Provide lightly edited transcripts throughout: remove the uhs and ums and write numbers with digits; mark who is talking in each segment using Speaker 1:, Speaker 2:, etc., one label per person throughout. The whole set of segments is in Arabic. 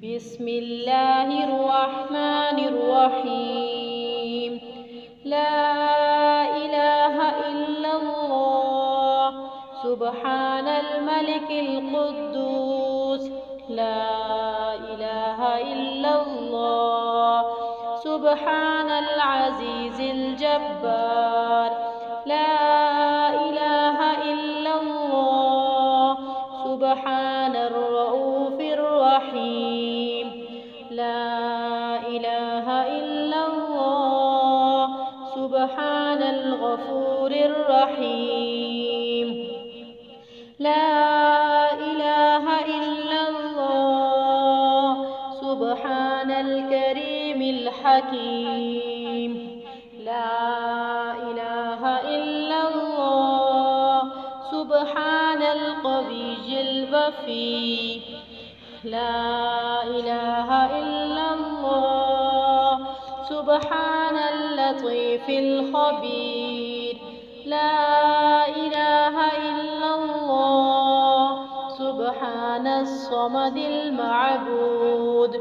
Speaker 1: بسم الله الرحمن الرحيم. لا إله إلا الله سبحان الملك القدوس. لا إله إلا الله سبحان العزيز الجبار. لا إله إلا الله سبحان الرؤوف الرحيم. لا إله إلا الله سبحان الغفور الرحيم. لا إله إلا الله سبحان الكريم الحكيم. لا إله إلا الله سبحان القوي الوفي. لا إله إلا الله سبحان اللطيف الخبير. لا إله إلا الله سبحان الصمد المعبود.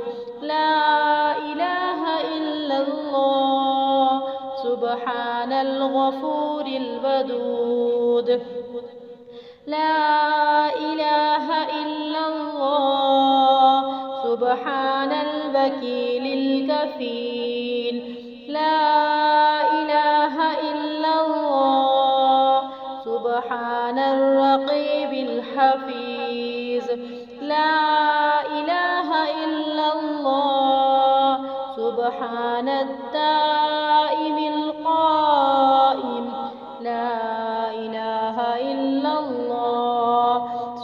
Speaker 1: لا إله إلا الله سبحان الغفور الودود. لا إله إلا الله سبحان الوكيل الكفيل. لا إله إلا الله سبحان الرقيب الحفيظ. لا إله إلا الله سبحان الدائم القائم. لا إله إلا الله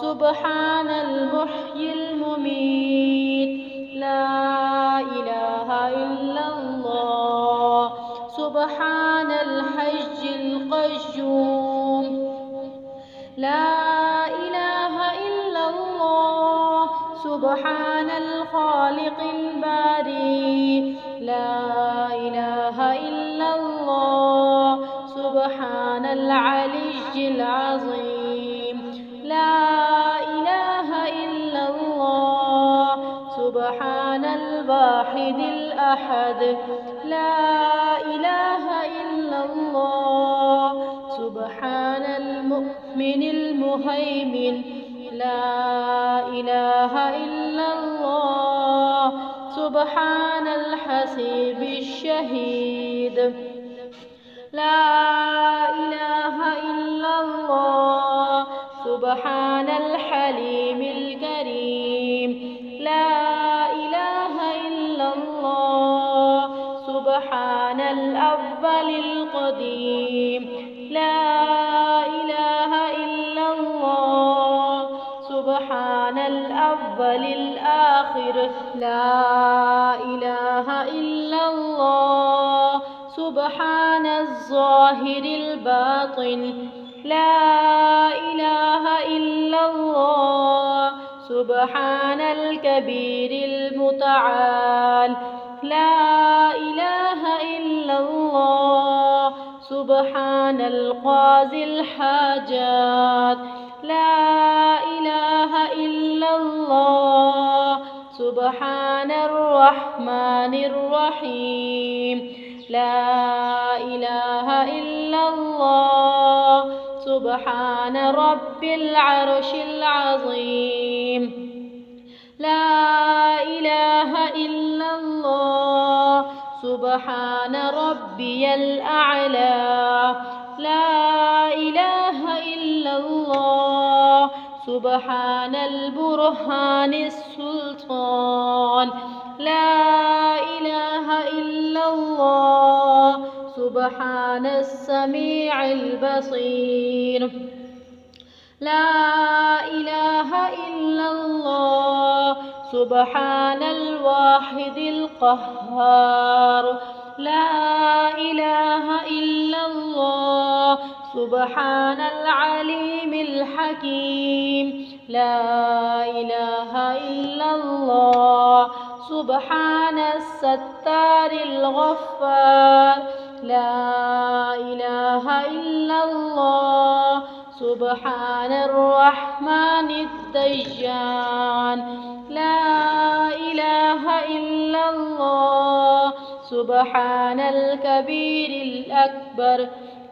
Speaker 1: سبحان المحيي المميت. لا إله إلا الله سبحان الحي القيوم. لا إله إلا الله سبحان الخالق الباري. لا إله إلا الله سبحان العلي العظيم. لا إله إلا الله سبحان الواحد الأحد. لا إله إلا الله سبحان المؤمن المهيمن. لا إله إلا الله سبحان الحسيب الشهيد. لا إله إلا الله سبحان الحليم الكريم. لا إله إلا الله سبحان الأول القديم. لا إله إلا الله سبحان الأول الآخر. لا إله إلا الله سبحان الظاهر الباطن. لا إله إلا الله سبحان الكبير المتعال. لا إله إلا الله سبحان القاضي الحاجات. لا إله إلا الله سبحان الرحمن الرحيم. لا إله إلا الله سبحان رب العرش العظيم. لا إله إلا الله سبحان ربي الأعلى. لا إله إلا الله سبحان البرهان السلطان. لا إله إلا الله سبحان السميع البصير. لا إله إلا الله سبحان الواحد القهار. لا إله إلا الله سبحان العليم الحكيم. لا إله إلا الله سبحان الستار الغفار. لا إله إلا الله سبحان الرحمن الديان. لا إله سبحان الكبير الأكبر.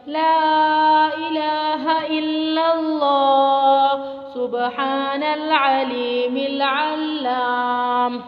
Speaker 1: لا إله إلا الله سبحان العليم العلام.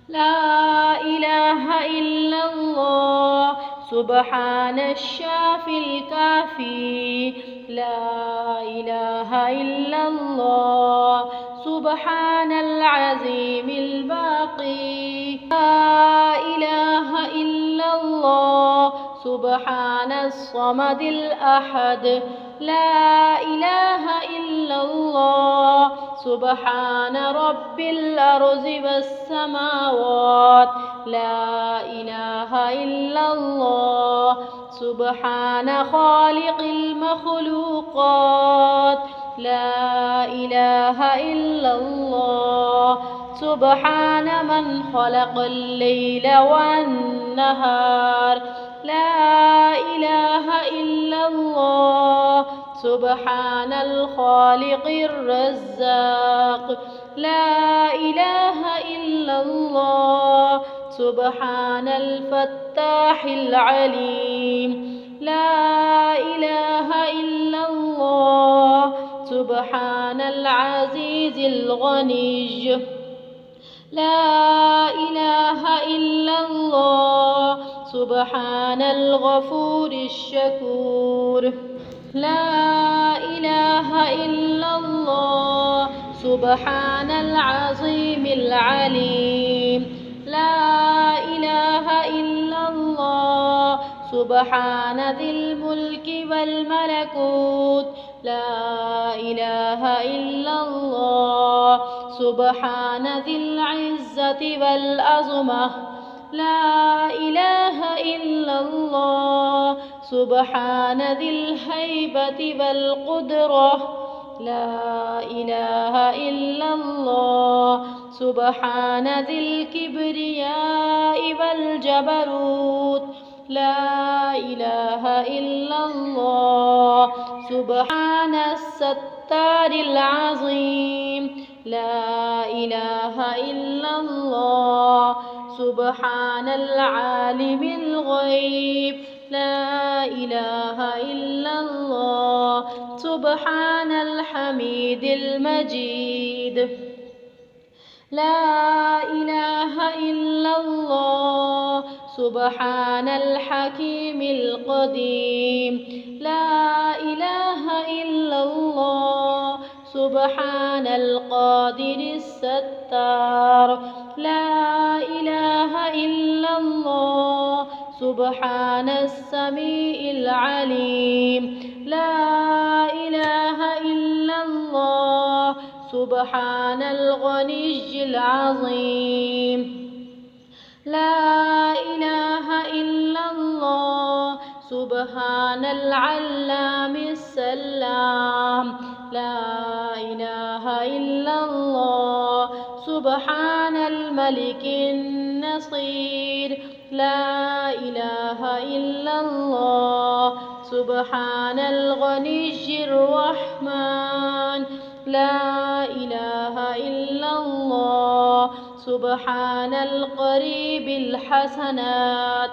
Speaker 1: لا إله إلا الله سبحان الشافي الكافي. لا إله إلا الله سبحان العظيم الباقي. لا إله إلا الله سبحان الصمد الأحد. لا إله إلا الله سبحان رب الأرض والسماوات. لا إله إلا الله سبحان خالق المخلوقات. لا إله إلا الله سبحان من خلق الليل والنهار. لا إله إلا الله سبحان الخالق الرزاق. لا إله إلا الله سبحان الفتاح العليم. لا إله إلا الله سبحان العزيز الغني. لا إله إلا الله سبحان الغفور الشكور. لا إله إلا الله سبحان العظيم العليم. لا إله إلا الله سبحان ذي الملك والملكوت. لا إله إلا الله سبحان ذي العزة والعظمة. لا إله إلا الله سبحان ذي الهيبة والقدرة. لا إله إلا الله سبحان ذي الكبرياء والجبروت. لا إله إلا الله سبحان الستار العظيم. لا إله إلا الله سبحان العالم الغيب. لا إله إلا الله سبحان الحميد المجيد. لا إله إلا الله سبحان الحكيم القديم. لا إله إلا الله سبحان القادر الستار. لا إله إلا الله سبحان السميع العليم. لا إله إلا الله سبحان الغني العظيم. لا إله إلا الله سبحان العلام السلام. لا إله إلا الله سبحان الملك النصير. لا إله إلا الله سبحان الغني الرحمن. لا إله إلا الله سبحان القريب الحسنات.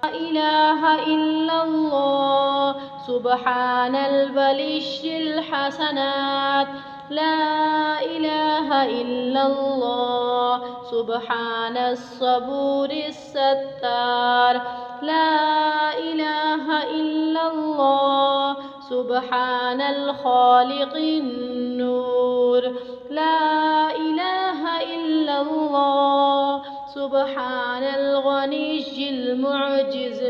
Speaker 1: لا إله إلا الله سبحان البليش الحسنات. لا إله إلا الله سبحان الصبور الستار. لا إله إلا الله سبحان الخالق النور. لا إله إلا الله سبحان الغني المعجز.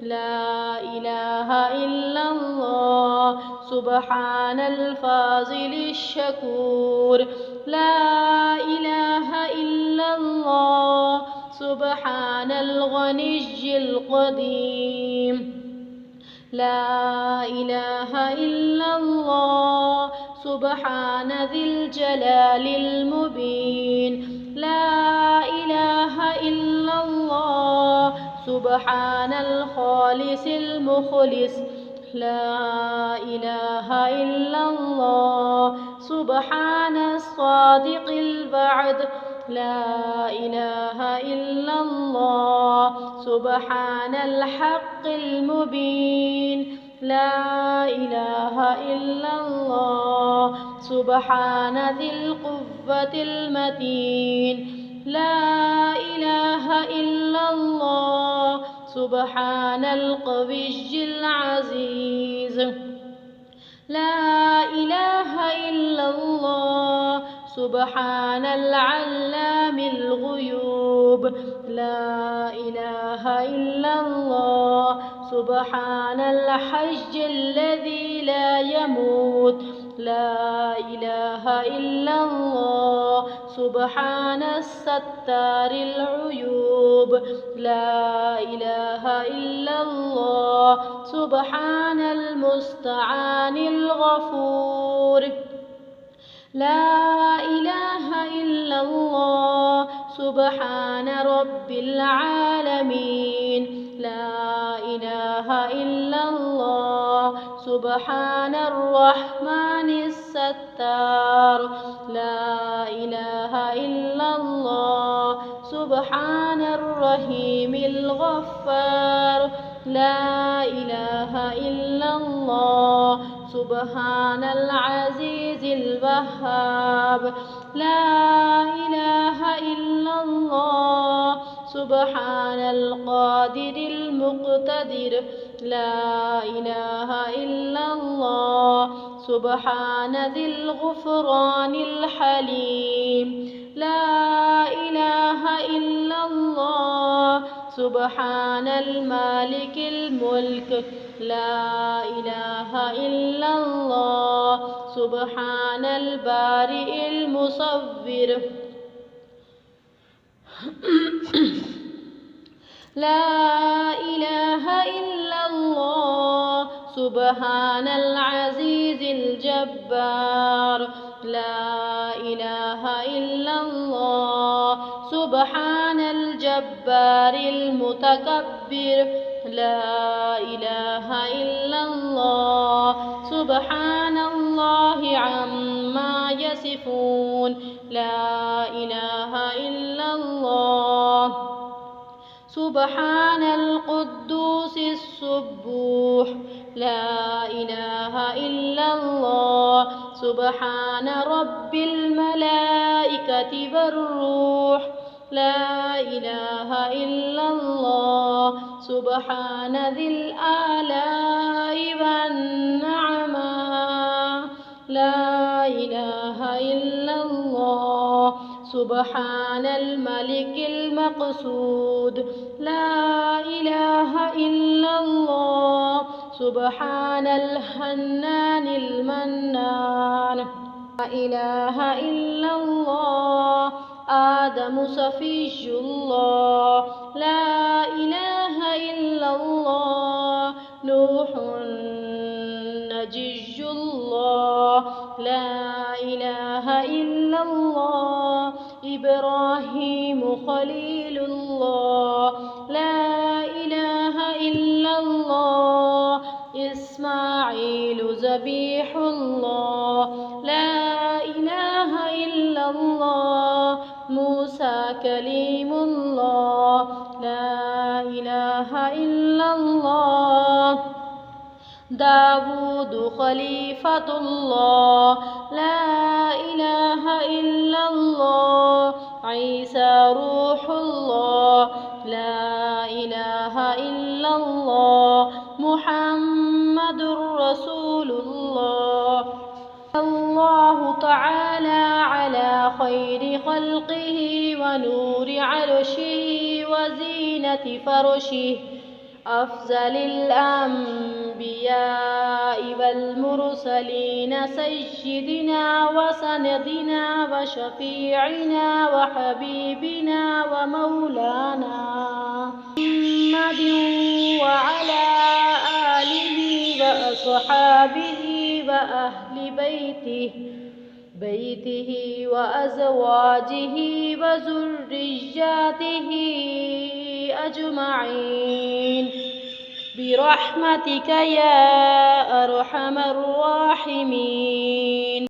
Speaker 1: لا إله إلا الله سبحان الفاضل الشكور. لا إله إلا الله سبحان الغني القديم. لا إله إلا الله سبحان ذي الجلال المبين. لا إله إلا الله سبحان الخالص المخلص. لا إله إلا الله سبحان الصادق الوعد. لا إله إلا الله سبحان الحق المبين لا إله إلا الله سبحان ذي القوة المتين لا إله إلا الله سبحان القوي العزيز لا إله إلا الله سبحان العلام الغيوب لا إله إلا الله سبحان الحج الذي لا يموت لا إله إلا الله سبحان الستار العيوب لا إله إلا الله سبحان المستعان الغفور لا إله إلا الله سبحان رب العالمين لا إله إلا الله سبحان الرحمن الستار لا إله إلا الله سبحان الرحيم الغفار لا إله إلا الله سبحان العزيز الوهاب لا إله إلا الله سبحان القادر المقتدر لا إله إلا الله سبحان ذي الغفران الحليم لا إله إلا الله سبحان المالك الملك لا إله إلا الله سبحان البارئ المصور لا إله إلا الله سبحان العزيز الجبار لا إله إلا الله سبحان الجبار المتكبر لا إله إلا الله سبحان الله عما يصفون لا إله إلا الله سبحان القدوس السبوح لا إله إلا الله سبحان رب الملائكة والروح لا إله إلا الله سبحان ذي الآلاء والنعماء لا إله إلا الله سبحان الملك المقصود لا إله إلا الله سبحان الحنان المنان لا إله إلا الله آدم صفي الله لا إله إلا الله نوح نجي الله لا إله إلا الله إبراهيم خليل الله لا إله إلا الله إسماعيل ذبيح الله لا إله إلا الله موسى كليم الله لا إله إلا الله داود خليفة الله لا إله إلا الله عيسى روح الله لا إله إلا الله محمد رسول الله الله تعالى على خير خلقه ونور عرشه وزينة فرشه أفضل الأنبياء والمرسلين سيدنا وسندنا وشفيعنا وحبيبنا ومولانا محمد وعلى آله وأصحابه وأهل بيته وأزواجه وذرياته أجمعين برحمتك يا أرحم الراحمين.